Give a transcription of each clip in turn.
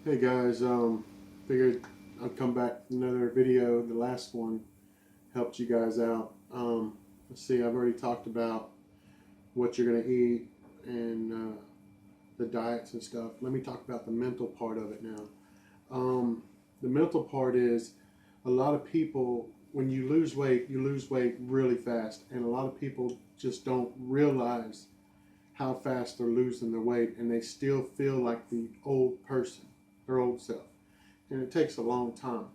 Hey guys, figured I'd come back with another video. The last one helped you guys out. Let's see, I've already talked about what you're going to eat and the diets and stuff. Let me talk about the mental part of it now. The mental part is a lot of people, when you lose weight really fast, and a lot of people just don't realize how fast they're losing their weight, and they still feel like the old person, their old self, and it takes a long time.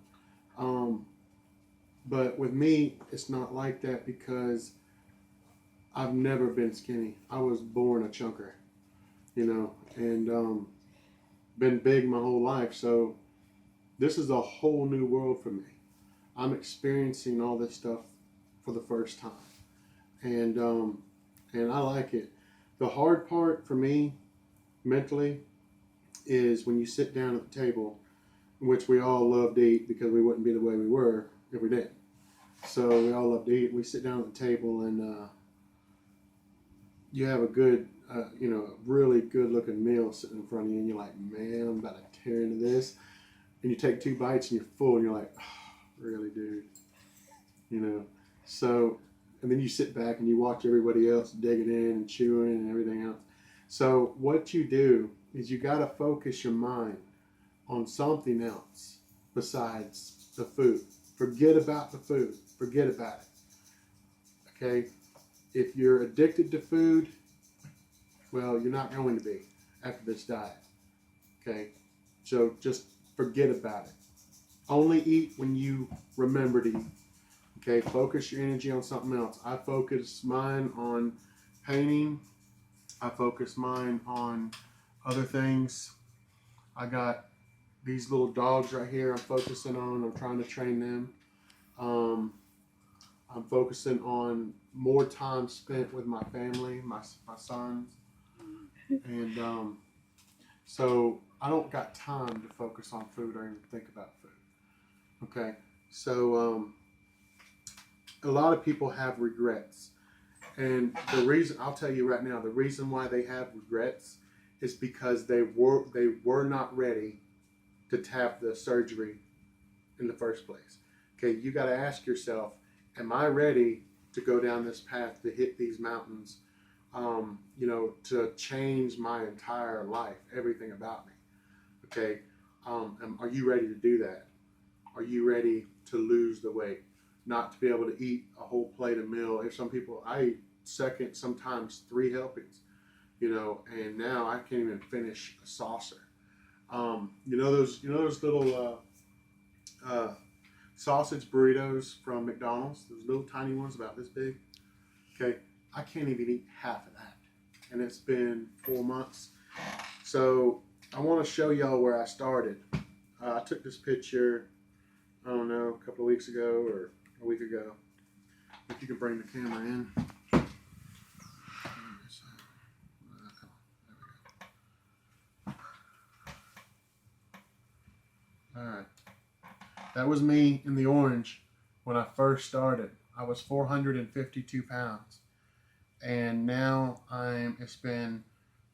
But with me, it's not like that because I've never been skinny. I was born a chunker, and been big my whole life. So this is a whole new world for me. I'm experiencing all this stuff for the first time, and I like it. The hard part for me mentally is when you sit down at the table, which we all love to eat because we wouldn't be the way we were if we didn't. So we all love to eat. We sit down at the table and you have a good, a really good looking meal sitting in front of you, and you're like, man, I'm about to tear into this. And you take 2 bites and you're full, and you're like, oh, really, dude? So, and then you sit back and you watch everybody else digging in and chewing and everything else. So what you do is you got to focus your mind on something else besides the food. Forget about the food. Forget about it. Okay? If you're addicted to food, well, you're not going to be after this diet. Okay? So just forget about it. Only eat when you remember to eat. Okay? Focus your energy on something else. I focus mine on painting. I focus mine on other things. I got these little dogs right here I'm focusing on. I'm trying to train them. I'm focusing on more time spent with my family, my sons. And so I don't got time to focus on food or even think about food. Okay, so a lot of people have regrets. And the reason, I'll tell you right now, the reason why they have regrets is because they were not ready to have the surgery in the first place. Okay, you got to ask yourself, am I ready to go down this path, to hit these mountains, to change my entire life, everything about me? Okay, are you ready to do that? Are you ready to lose the weight? Not to be able to eat a whole plate of meal. If some people, I eat second, sometimes 3 helpings, and now I can't even finish a saucer. Those little sausage burritos from McDonald's, those little tiny ones about this big. Okay, I can't even eat half of that, and it's been 4 months. So I want to show y'all where I started. I took this picture, I don't know, a couple of weeks ago or a week ago. If you could bring the camera in. Alright, that was me in the orange when I first started. I was 452 pounds, and now it's been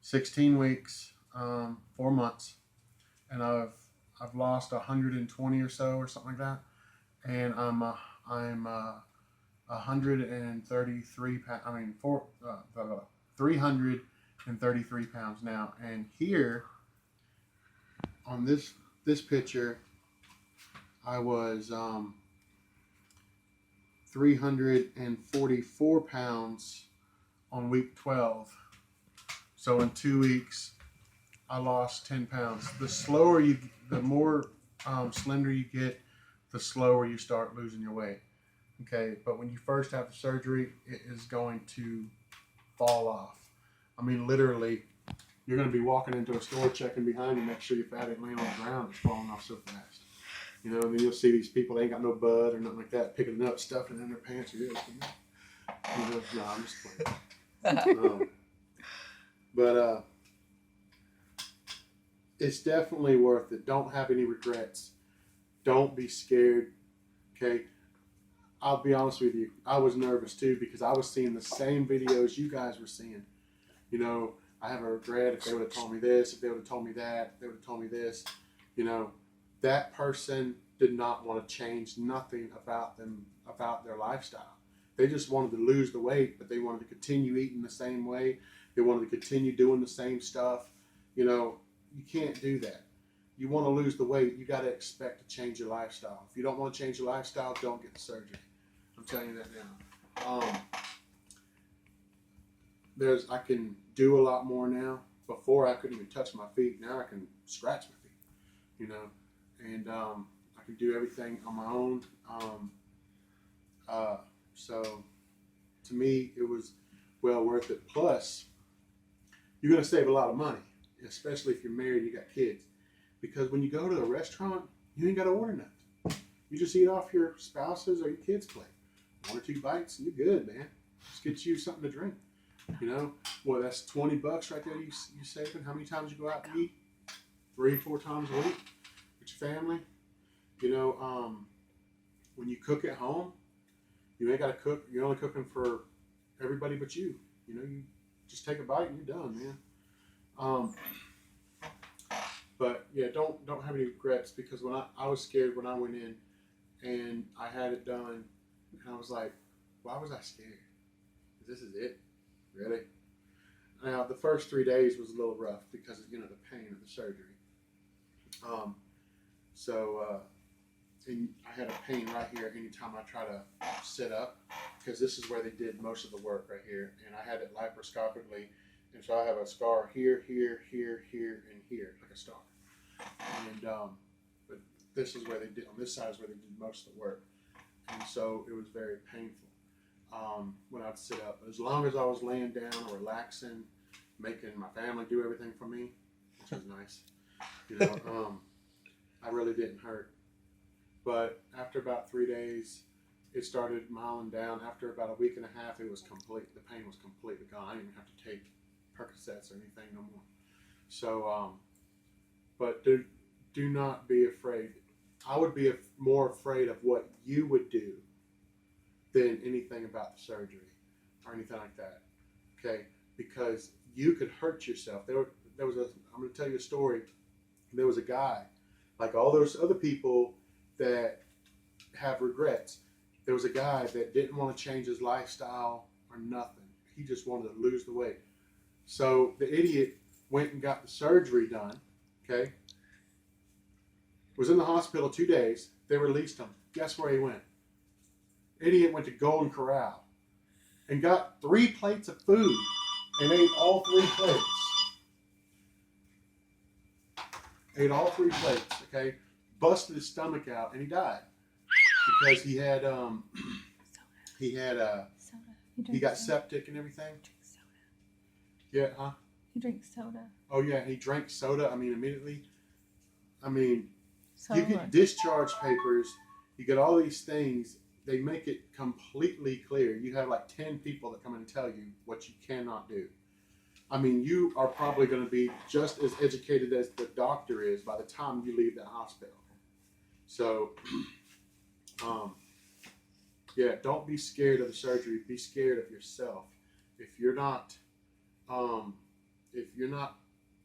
16 weeks, 4 months, and I've lost 120 or so or something like that, and I'm 133 pounds. 333 pounds now, and here on this picture, I was 344 pounds on week 12. So in 2 weeks, I lost 10 pounds. The more slender you get, the slower you start losing your weight. Okay, but when you first have the surgery, it is going to fall off. I mean, literally, you're going to be walking into a store, checking behind you, make sure your fat ain't laying on the ground. It's falling off so fast. And then you'll see these people, they ain't got no bud or nothing like that, picking it up, stuffing it in their pants. No, I'm just playing. But it's definitely worth it. Don't have any regrets. Don't be scared. Okay? I'll be honest with you. I was nervous too because I was seeing the same videos you guys were seeing. I have a regret if they would have told me this, if they would have told me that, if they would have told me this. You know, that person did not want to change nothing about them, about their lifestyle. They just wanted to lose the weight, but they wanted to continue eating the same way. They wanted to continue doing the same stuff. You know, you can't do that. You want to lose the weight, you got to expect to change your lifestyle. If you don't want to change your lifestyle, don't get the surgery. I'm telling you that now. I can do a lot more now. Before I couldn't even touch my feet. Now I can scratch my feet, you know, and I can do everything on my own. So to me, it was well worth it. Plus, you're going to save a lot of money, especially if you're married and you got kids. Because when you go to a restaurant, you ain't got to order nothing. You just eat off your spouse's or your kids' plate. 1 or 2 bites, and you're good, man. Just get you something to drink. You know, well, that's $20 right there. You saving. How many times you go out to eat? 3, 4 times a week with your family. You know, when you cook at home, you ain't got to cook. You're only cooking for everybody but you. You know, you just take a bite and you're done, man. But yeah, don't have any regrets, because when I was scared when I went in and I had it done, and I was like, why was I scared? This is it. Really? Now, the first 3 days was a little rough because of, you know, the pain of the surgery. And I had a pain right here anytime I try to sit up, because this is where they did most of the work right here. And I had it laparoscopically. And so I have a scar here, here, here, here, and here, like a star. And, but this is where they did, on this side is where they did most of the work. And so it was very painful. When I'd sit up. As long as I was laying down or relaxing, making my family do everything for me, which was nice, you know, I really didn't hurt. But after about 3 days, it started miling down. After about a week and a half, it was complete. The pain was completely gone. I didn't even have to take Percocets or anything no more. So, but do not be afraid. I would be more afraid of what you would do than anything about the surgery or anything like that. Okay, because you could hurt yourself. I'm going to tell you a story. There was a guy, like all those other people that have regrets. There was a guy that didn't want to change his lifestyle or nothing. He just wanted to lose the weight. So the idiot went and got the surgery done. Okay, was in the hospital 2 days. They released him. Guess where he went? Idiot went to Golden Corral and got 3 plates of food and ate all 3 plates. Ate all 3 plates, okay? Busted his stomach out and he died because he got septic and everything. Yeah, huh? He drinks soda. Oh yeah, he drank soda. I mean, immediately. I mean, So you get discharge papers. You get all these things. They make it completely clear. You have like 10 people that come in and tell you what you cannot do. I mean, you are probably going to be just as educated as the doctor is by the time you leave that hospital. So, yeah, don't be scared of the surgery. Be scared of yourself. If you're not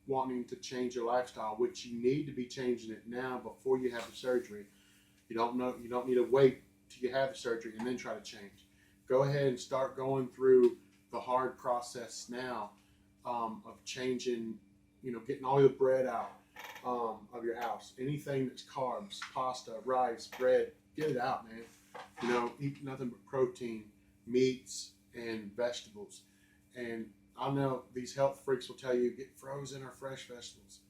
wanting to change your lifestyle, which you need to be changing it now before you have the surgery, you don't need to wait till you have the surgery and then try to change. Go ahead and start going through the hard process now of changing, getting all the bread out of your house. Anything that's carbs, pasta, rice, bread, get it out, man. Eat nothing but protein, meats, and vegetables. And I know these health freaks will tell you get frozen or fresh vegetables.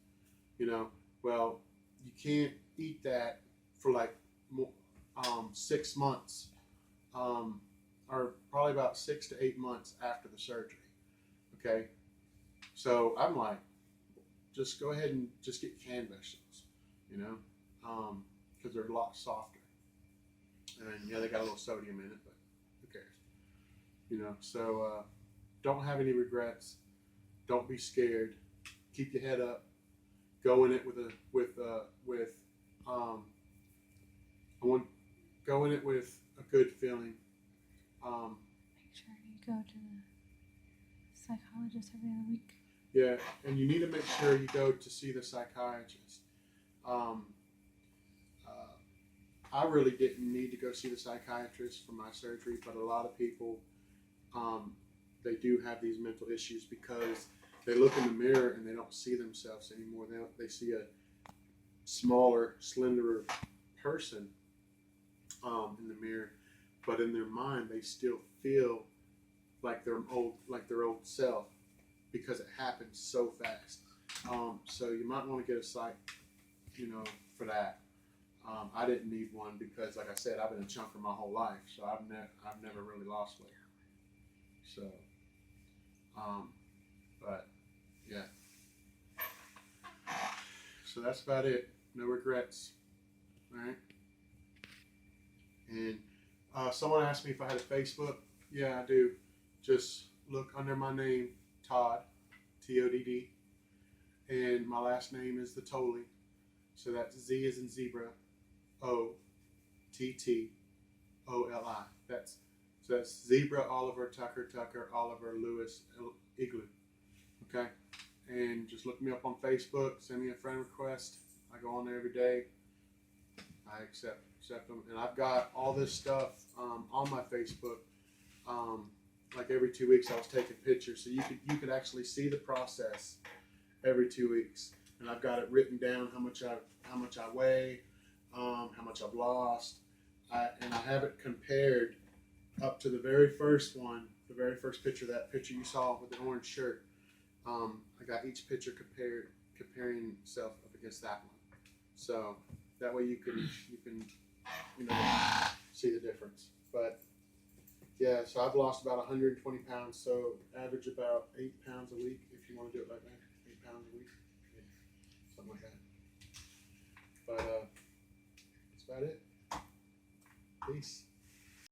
Well, you can't eat that for like 6 months, or probably about 6 to 8 months after the surgery. Okay, so I'm like, just go ahead and just get canned vegetables, because they're a lot softer. And yeah, they got a little sodium in it, but who cares? So don't have any regrets. Don't be scared. Keep your head up. Go in it with a good feeling. Make sure you go to the psychologist every other week. Yeah, and you need to make sure you go to see the psychiatrist. Um, I really didn't need to go see the psychiatrist for my surgery, but a lot of people, they do have these mental issues because they look in the mirror and they don't see themselves anymore. They see a smaller, slenderer person in the mirror, but in their mind they still feel like their old self because it happens so fast. So you might want to get a psych, for that. I didn't need one because, like I said, I've been a chunker my whole life, so I've never really lost weight. So, but yeah. So that's about it. No regrets. All right. And someone asked me if I had a Facebook. Yeah, I do. Just look under my name, Todd, Todd, and my last name is the Tolly. So that's Z as in zebra, Ottoli. That's Zebra Oliver Tucker Oliver Lewis Igloo. Okay, and just look me up on Facebook. Send me a friend request. I go on there every day. I accept them, and I've got all this stuff on my Facebook. Like every 2 weeks, I was taking pictures, so you could actually see the process every 2 weeks, and I've got it written down how much I weigh, how much I've lost, and I have it compared up to the very first one, the very first picture, that picture you saw with the orange shirt. I got each picture comparing itself up against that one, so that way you can see the difference. But yeah, so I've lost about 120 pounds, so average about 8 pounds a week if you want to do it like that. 8 pounds a week, yeah, something like that. But that's about it. Peace.